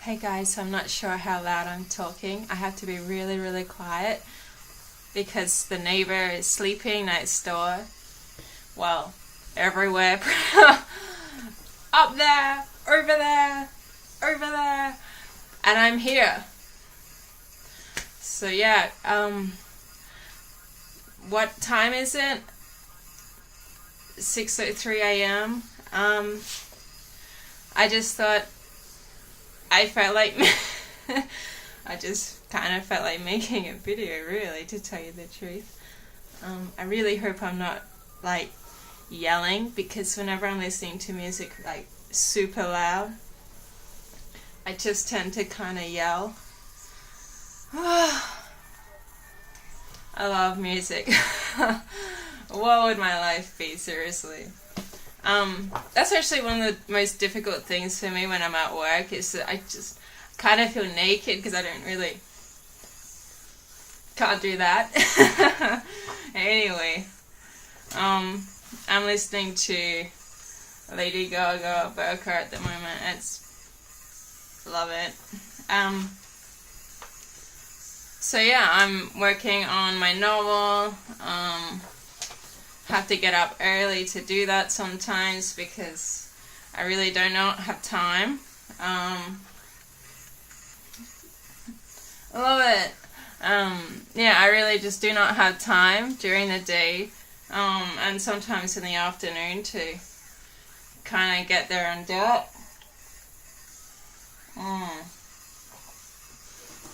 Hey guys, I'm not sure how loud I'm talking. I have to be really, really quiet because the neighbor is sleeping next door. Well, everywhere. Up there, over there, over there. And I'm here. So yeah, what time is it? 6:03 a.m. I just thought I felt like I just kind of felt like making a video, really, to tell you the truth. I really hope I'm not like yelling, because whenever I'm listening to music like super loud, I just tend to kind of yell. I love music. What would my life be, seriously? That's actually one of the most difficult things for me when I'm at work, is that I just kind of feel naked because I can't do that. Anyway, I'm listening to Lady Gaga Burka at the moment. Love it. So yeah, I'm working on my novel. Have to get up early to do that sometimes because I really do not have time. I love it. Yeah, I really just do not have time during the day, and sometimes in the afternoon to kind of get there and do it.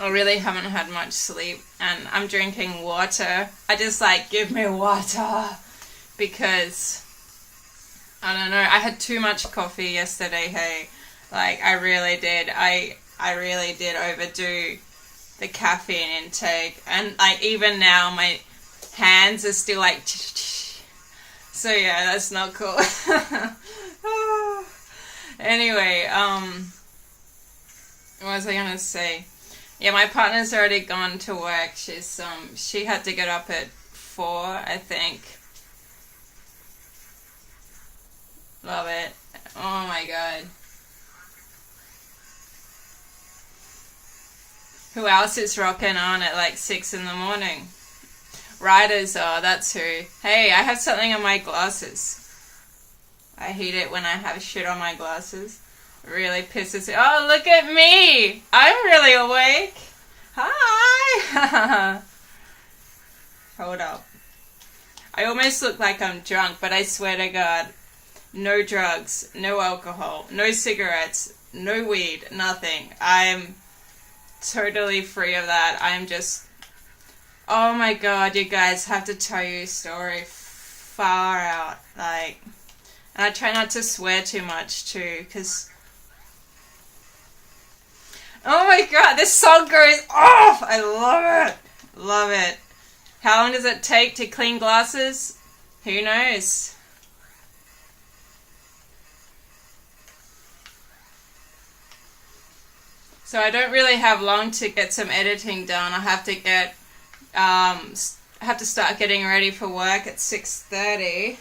I really haven't had much sleep, and I'm drinking water. I just give me water, because I don't know, I had too much coffee yesterday, hey. I really did. I really did overdo the caffeine intake, and even now my hands are still so yeah, that's not cool. Anyway, what was I gonna say? Yeah, my partner's already gone to work. She had to get up at 4, I think. Love it. Oh my god. Who else is rocking on at 6 in the morning? Riders are, that's who. Hey, I have something on my glasses. I hate it when I have shit on my glasses. It really pisses me. Oh, look at me! I'm really awake. Hi! Hold up. I almost look like I'm drunk, but I swear to God, no drugs, no alcohol, no cigarettes, no weed, nothing. I'm totally free of that. I'm just... Oh my god, you guys, have to tell you a story far out. And I try not to swear too much too, because... Oh my god, this song goes off! I love it! Love it. How long does it take to clean glasses? Who knows? So I don't really have long to get some editing done. I have to start getting ready for work at 6:30.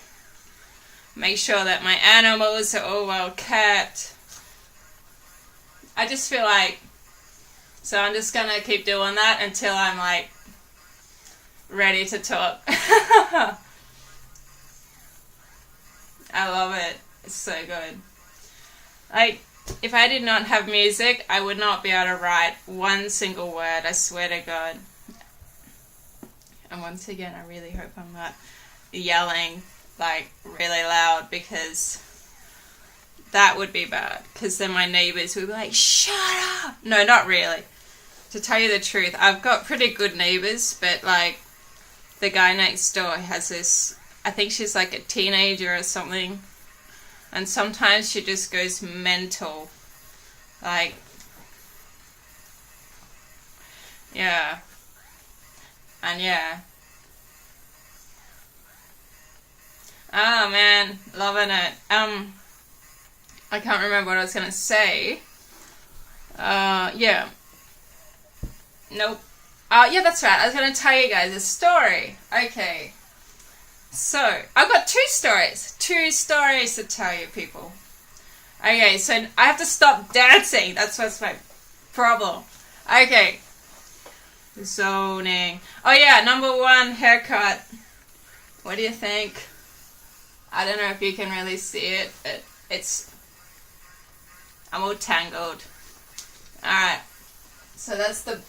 Make sure that my animals are all well kept. I just feel so I'm just gonna keep doing that until I'm ready to talk. I love it. It's so good. If I did not have music, I would not be able to write one single word, I swear to God. And once again, I really hope I'm not yelling really loud, because that would be bad, because then my neighbors would be like, shut up! No, not really. To tell you the truth, I've got pretty good neighbors, but the guy next door has this, I think she's a teenager or something, and sometimes she just goes mental. Yeah. And yeah. Oh man, loving it. I can't remember what I was gonna say. Yeah. Nope. Yeah, that's right. I was gonna tell you guys a story. Okay. So, I've got 2 stories. 2 stories to tell you, people. Okay, so I have to stop dancing. That's what's my problem. Okay. Zoning. Oh yeah, number 1, haircut. What do you think? I don't know if you can really see it, but I'm all tangled. Alright. So that's the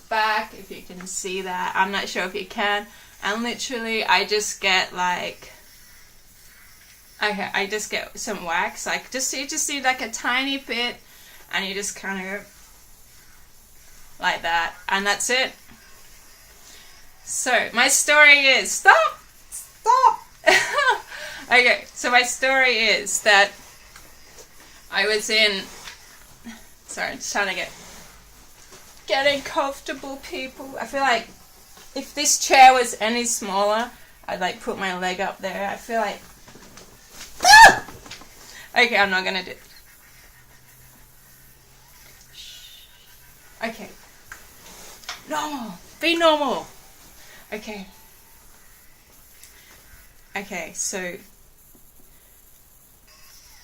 back, if you can see that. I'm not sure if you can. And literally, I just get like... Okay, I just get some wax. Like, you just need like a tiny bit. And you just kind of go... like that. And that's it. So, my story is... Stop! Okay, so my story is that I was in... Sorry, I'm just trying to getting comfortable, people. I feel like if this chair was any smaller, I'd like put my leg up there. I feel like... Ah! Okay, I'm not gonna do... Okay. Normal. Be normal. Okay. Okay, so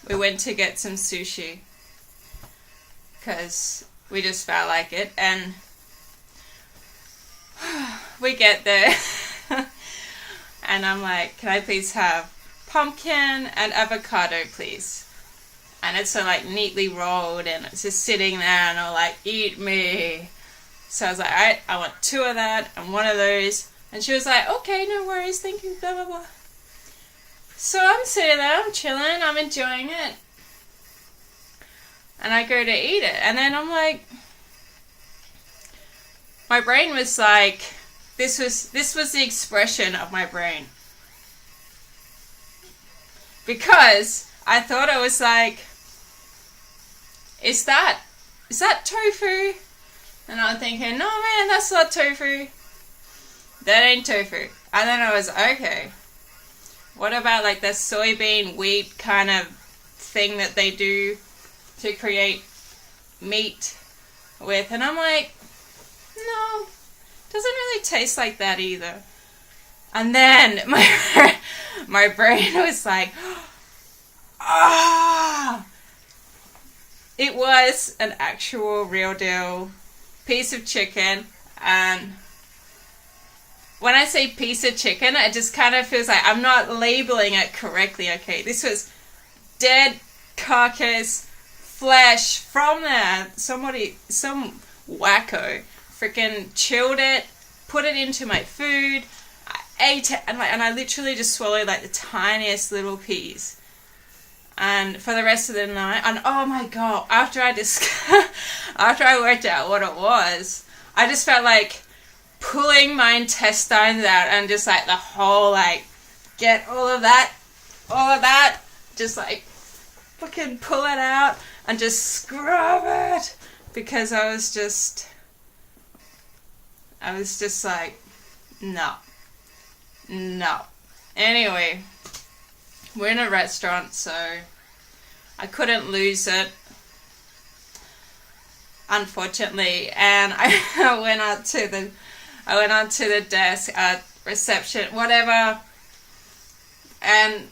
we went to get some sushi because we just felt like it, and we get there and I'm like, can I please have pumpkin and avocado, please? And it's so like neatly rolled and it's just sitting there and I'm like, eat me. So I was like, alright, I want 2 of that and 1 of those. And she was like, okay, no worries, thank you, blah blah blah. So I'm sitting there, I'm chilling, I'm enjoying it. And I go to eat it. And then I'm like, my brain was like, this was the expression of my brain. Because I thought I was like, is that tofu? And I'm thinking, no man, that's not tofu. That ain't tofu. And then I was, okay. What about like the soybean wheat kind of thing that they do to create meat with? And I'm like, no, doesn't really taste like that either. And then my brain was like, ah! It was an actual real deal piece of chicken, and when I say piece of chicken, it just kind of feels like I'm not labeling it correctly, okay? This was dead carcass flesh from there. Some wacko freaking chilled it, put it into my food, I ate it, and I literally just swallowed like the tiniest little piece. And for the rest of the night, and oh my god, after I worked out what it was, I just felt like pulling my intestines out and just like the whole like get all of that, just like fucking pull it out and just scrub it, because I was just like, no. Anyway, we're in a restaurant, so I couldn't lose it, unfortunately, and I went on to the desk at reception, whatever, and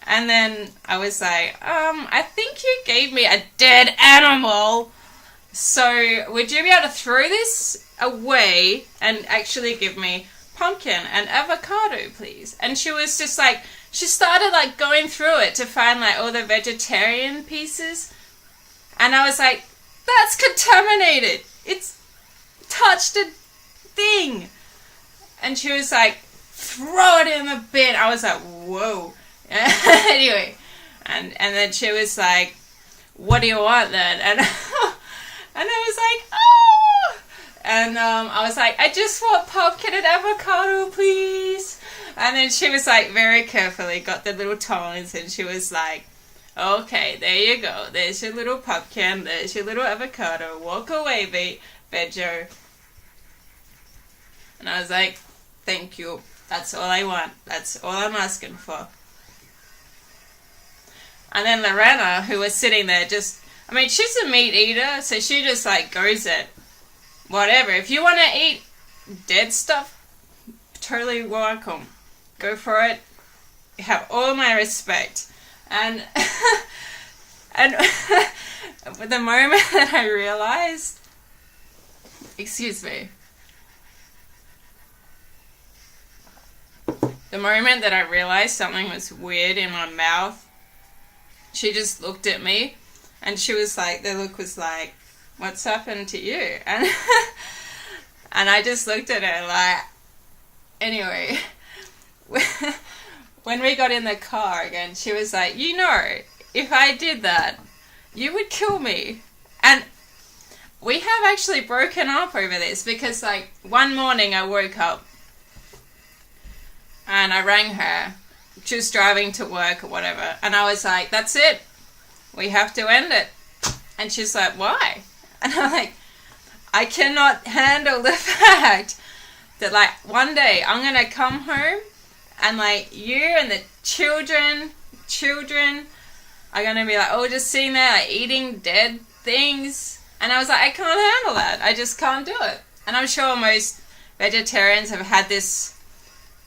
and then I was like, I think you gave me a dead animal, so would you be able to throw this away and actually give me pumpkin and avocado, please? And she was just like, she started like going through it to find like all the vegetarian pieces, and I was like, that's contaminated, it's touched a thing. And she was like, throw it in the bin. I was like, whoa. Anyway, and then she was like, what do you want then? And and I was like, oh. And I was like, I just want pumpkin and avocado, please. And then she was like, very carefully got the little tongs, and she was like, okay, there you go. There's your little pumpkin. There's your little avocado. Walk away, Bejo. And I was like, thank you. That's all I want. That's all I'm asking for. And then Lorena, who was sitting there she's a meat eater, so she just like goes it. Whatever. If you want to eat dead stuff, totally welcome. Go for it. You have all my respect. And the moment that I realized, excuse me, the moment that I realized something was weird in my mouth, she just looked at me and she was like, the look was like, what's happened to you? And and I just looked at her like, anyway, when we got in the car again, she was like, you know, if I did that, you would kill me. And we have actually broken up over this because, like, one morning I woke up and I rang her. She was driving to work or whatever. And I was like, that's it. We have to end it. And she's like, why? And I'm like, I cannot handle the fact that, like, one day I'm going to come home and, like, you and the children are going to be like, oh, just sitting there, like, eating dead things. And I was like, I can't handle that. I just can't do it. And I'm sure most vegetarians have had this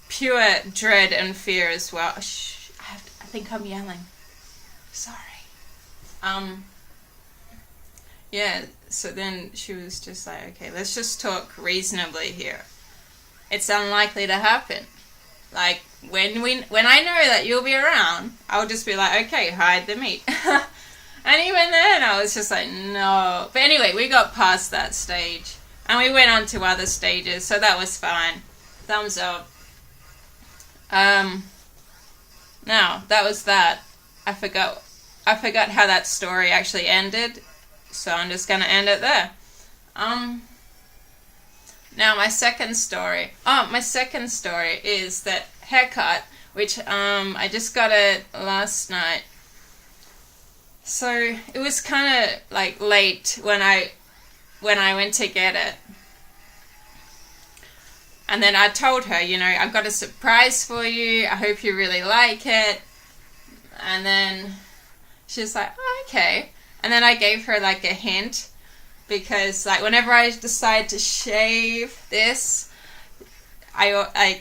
pure dread and fear as well. Shh, I think I'm yelling. Sorry. Yeah, so then she was just like, okay, let's just talk reasonably here. It's unlikely to happen. Like, when I know that you'll be around, I'll just be like, okay, hide the meat. And even then, I was just like, no. But anyway, we got past that stage. And we went on to other stages, so that was fine. Thumbs up. Now, that was that. I forgot how that story actually ended. So I'm just going to end it there. Now my second story is that haircut, which I just got it last night. So it was kind of like late when I went to get it. And then I told her, you know, I've got a surprise for you. I hope you really like it. And then she's like, oh, okay. And then I gave her like a hint because, like, whenever I decide to shave this,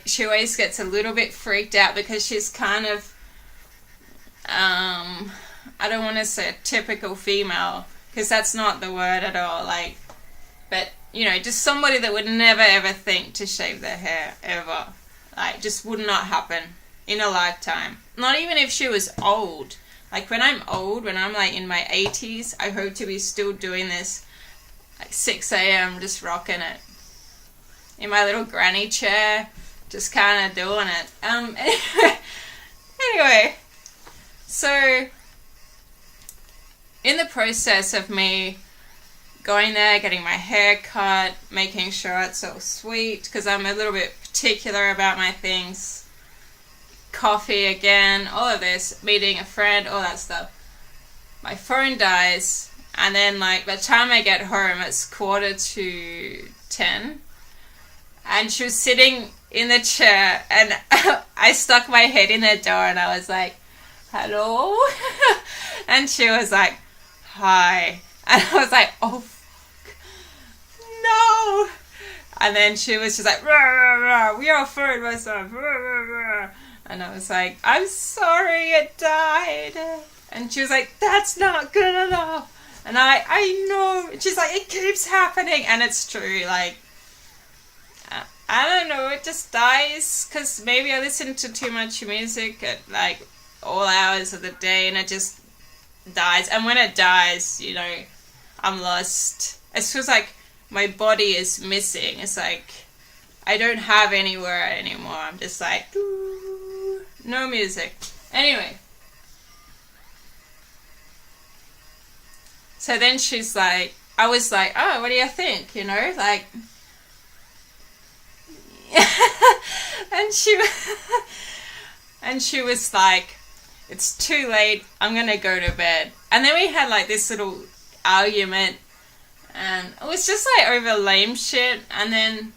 she always gets a little bit freaked out because she's kind of, I don't want to say a typical female because that's not the word at all. Like, but you know, just somebody that would never ever think to shave their hair ever. Like, just would not happen in a lifetime. Not even if she was old. Like, when I'm old, when I'm, like, in my 80s, I hope to be still doing this, like, 6 a.m., just rocking it. In my little granny chair, just kind of doing it. Anyway, so, in the process of me going there, getting my hair cut, making sure it's all sweet, because I'm a little bit particular about my things, coffee again, all of this, meeting a friend, all that stuff. My phone dies, and then, like, by the time I get home, it's 9:45, and she was sitting in the chair, and I stuck my head in the door, and I was like, hello? And she was like, hi. And I was like, oh, fuck, no. And then she was just like, rah, rah, rah, we are phone myself, rah, rah, rah. And I was like, I'm sorry it died. And she was like, that's not good enough. And I know. She's like, it keeps happening. And it's true. Like, I don't know. It just dies. Because maybe I listen to too much music at, like, all hours of the day. And it just dies. And when it dies, you know, I'm lost. It feels like my body is missing. It's like I don't have anywhere anymore. I'm just like, no music. Anyway. So then she's like, I was like, oh, what do you think? You know, like, and she was like, it's too late. I'm going to go to bed. And then we had like this little argument, and it was just like over lame shit. And then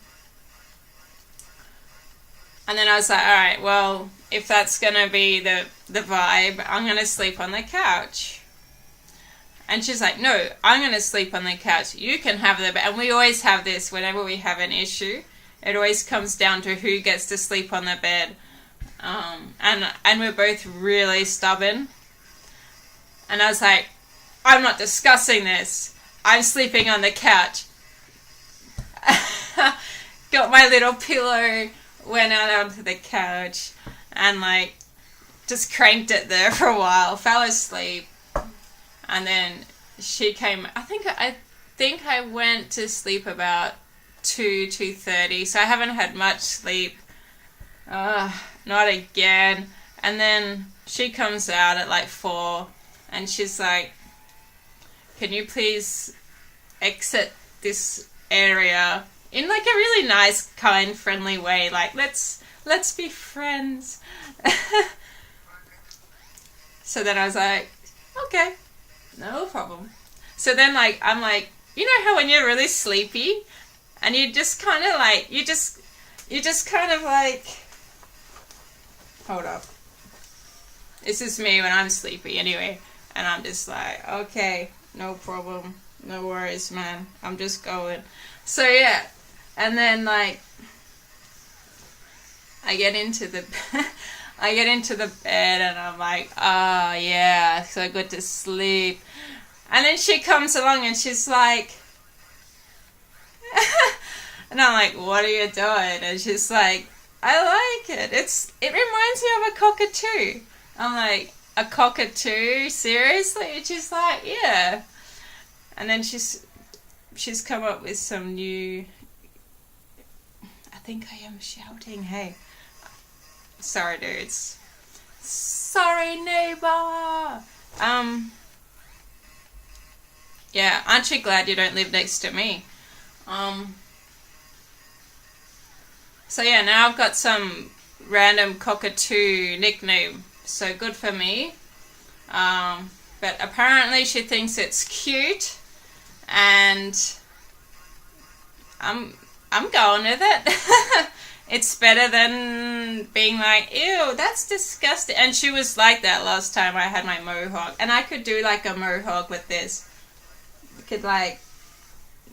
I was like, all right, well, if that's going to be the vibe, I'm going to sleep on the couch. And she's like, no, I'm going to sleep on the couch. You can have the bed. And we always have this whenever we have an issue. It always comes down to who gets to sleep on the bed. And we're both really stubborn. And I was like, I'm not discussing this. I'm sleeping on the couch. Got my little pillow, went out onto the couch, and like just cranked it there for a while, fell asleep, and then she came. I think I went to sleep about 2:30, so I haven't had much sleep. Not again. And then she comes out at like 4, and she's like, "Can you please exit this area in like a really nice, kind, friendly way? Like let's be friends." So then I was like, "Okay, no problem." So then like I'm like, you know how when you're really sleepy and you just kind of like you just kind of like, hold up. This is me when I'm sleepy anyway, and I'm just like, okay, no problem, no worries, man. I'm just going. So yeah, and then like I get into the bed and I'm like, oh yeah, so good to sleep. And then she comes along and she's like, and I'm like, what are you doing? And she's like, I like it. It reminds me of a cockatoo. I'm like, a cockatoo? Seriously? And she's like, yeah. And then she's come up with some new. I think I am shouting. Hey, sorry, dudes. Sorry, neighbor. Yeah, aren't you glad you don't live next to me? So yeah, now I've got some random cockatoo nickname. So good for me. But apparently she thinks it's cute, and I'm going with it. It's better than being like, ew, that's disgusting. And she was like that last time I had my mohawk, and I could do like a mohawk with this. Could like,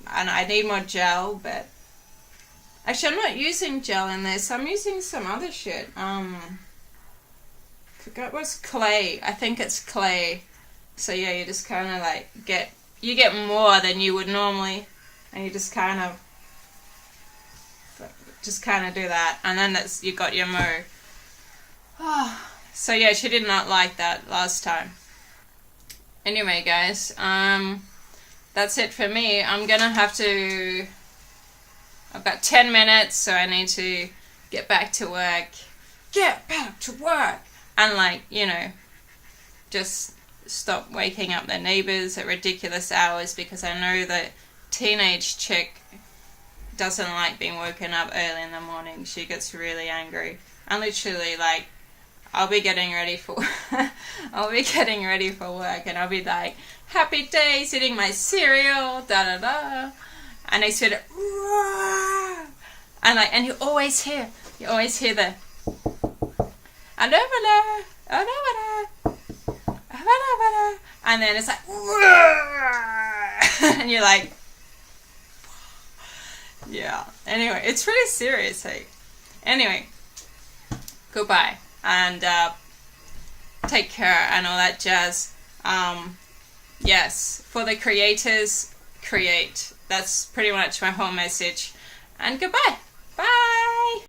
I need more gel, but actually I'm not using gel in this. I'm using some other shit. Forgot what's clay. I think it's clay. So yeah, you just kind of like get more than you would normally, and you just kind of do that, and then you got your mo. So yeah, she did not like that last time. Anyway, guys, that's it for me. I've got 10 minutes, so I need to get back to work. And like, just stop waking up the neighbors at ridiculous hours, because I know that teenage chick doesn't like being woken up early in the morning. She gets really angry. And literally, like, I'll be getting ready for work, and I'll be like, happy days, eating my cereal, da da da, and they said, and you always hear the, and then it's like, and you're like, yeah. Anyway, it's really serious, hey. Anyway, goodbye, and take care and all that jazz. Yes, for the creators, create. That's pretty much my whole message. And goodbye. Bye.